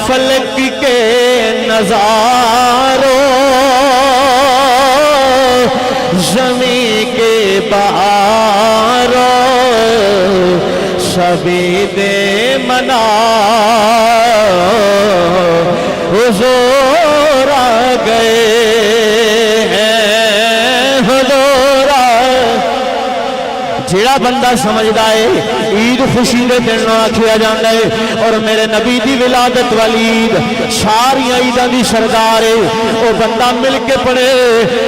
فلک کے نظاروں زمین کے بہاروں شبید منا حضور آ گئے ہیں حضور جیڑا بندہ سمجھدا ہے عید خوشی دے دن آکھیا جاندا ہے اور میرے نبی دی ولادت والی عید ساری عیداں دی سردار ہے او بندہ مل کے پڑھے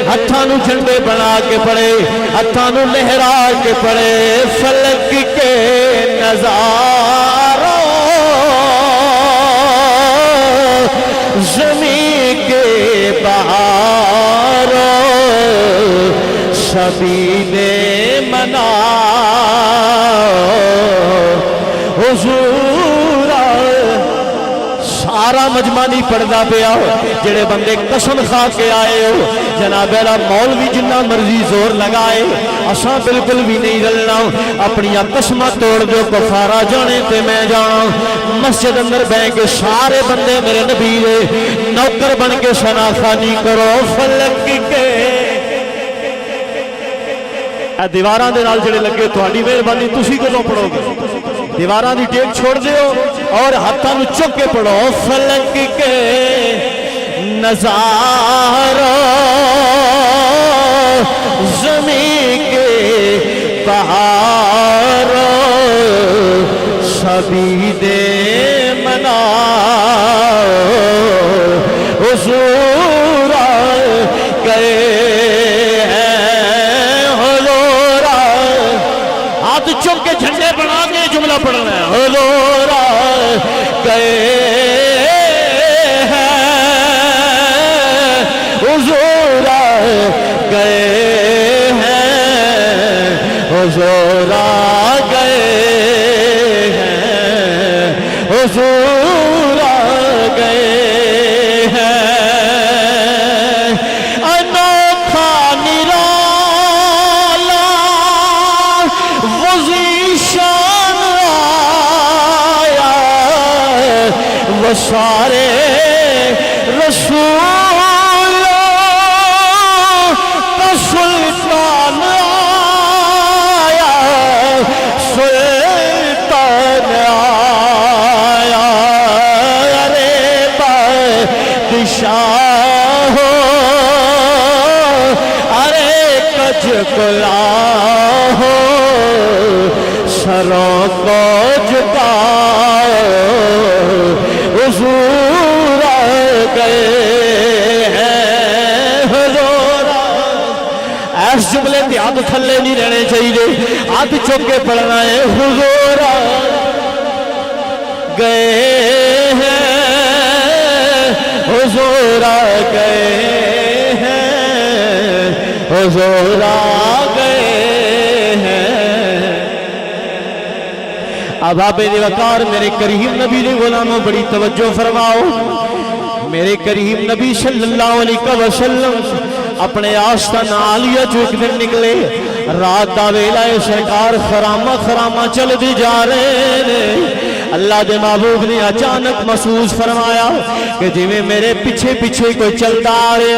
ہتھاں نوں جھنڈے بنا کے پڑھے ہتھاں نوں لہرا کے پڑھے فلک کے نظاروں زمین کے بہاروں شبید منا حضور سارا مجمع نہیں پڑھدا پیا جڑے بندے قسم کھا کے آئے ہو جناب والا مولوی جنہ مرضی زور لگائے اساں بالکل بھی نہیں رلنا اپنی قسماں توڑ دو کفارا جانے تے میں جانا مسجد اندر بیٹھ کے سارے بندے میرے نبی دے نوکر بن کے شناخانی کرو فلک کے دیواراں دے نال جڑے لگے تہاڈی مہربانی تسی کدوں پڑھو گے دیواراں دی ٹیک چھوڑ دیو اور ہاتھاں نوں چک کے پڑھو فلک کے نظاروں زمین کے بہاروں شبید منا حضور گئے چک کے جھنڈے بنا کے جملہ پڑھنا ہے حضور گئے ہیں حضور گئے ہیں حضور گئے ہیں حضور گئے ہیں انوکھا نرالا وزیشان آیا وہ سارے رسولوں کا سلطان آیا سلطان آیا ارے بادشاہ ہو ارے کج کلا ہو سروں کو جھکاؤ حضور گئے ہیں حضور ایس جملے کی ہاتھ تھلے نہیں رہنے چاہیے ہاتھ چک کے پڑھنا ہے حضور گئے ہیں حضور گئے ہیں حضور گئے ہیں اب آپ وقار میرے کریم نبی نے غلاموں بڑی توجہ فرماؤ میرے کریم نبی صلی اللہ علیہ وسلم اپنے آستان عالیہ جو ایک دن نکلے رات دا ویلا سرکار خرامہ خرامہ چل دی جا رہے ہیں اللہ دے محبوب نے اچانک محسوس فرمایا کہ جی میں میرے پیچھے پیچھے کوئی چلتا آ رہے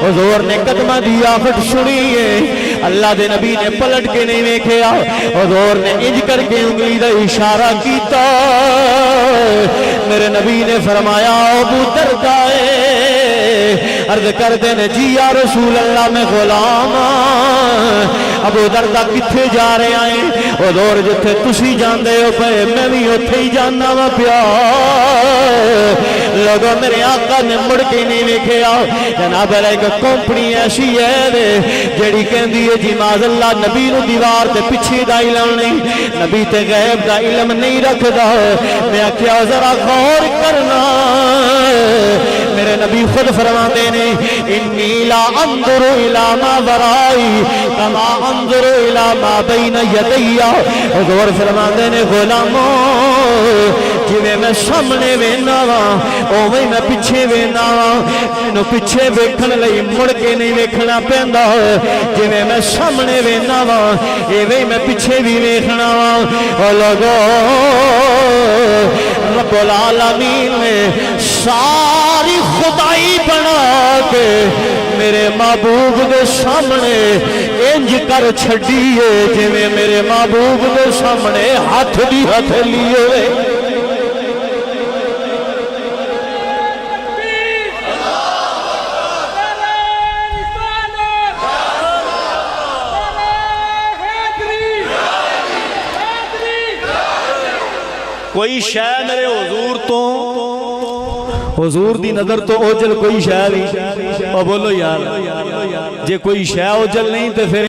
حضور نے قدمہ دیا پھٹ سنیے اللہ دے نبی نے پلٹ کے نہیں دیکھیا حضور نے انج کر کے انگلی دا اشارہ کیتا میرے نبی نے فرمایا ابو دردائے عرض کر دینے جی یا رسول اللہ میں غلام ابو دردہ کتھے جا رہے آئیں حضور جتھے تسی جان دے ہو پہ میں بھی اتھے ہی جاننا وا پیا لوگوں میرے آقا نے مڑ کے نہیں دیکھیا جناب علیہ کہ کمپنی ایسی ہے جڑی کہندی ہے جی معاذ اللہ نبی نو دیوار تے پیچھے دا علم نہیں نبی تے غیب دا علم نہیں رکھدا میں کیا ذرا غور کرنا میرے نبی خود فرما دینے انی لا انظر الى ما ورائی کما انظر الى ما بین یدیا حضور فرما دینے غلاموں جویں میں سامنے وینا وا اوویں میں پیچھے وینا وا مینوں پیچھے ویکھن لئی مڑ کے نہیں ویکھنا پیندا جویں میں سامنے وینا وا ایویں میں پیچھے بھی ویکھنا وا او لوگو رب العالمین نے ساری خدائی بنا کے میرے محبوب دے سامنے انج کر چھڑیے جویں میرے محبوب دے سامنے ہاتھ دی ہتھیلی ہوئے کوئی شے میرے حضور تو حضور دی نظر تو اوجل کوئی شے نہیں اور بولو یار جے کوئی شے اوجل نہیں تو پھر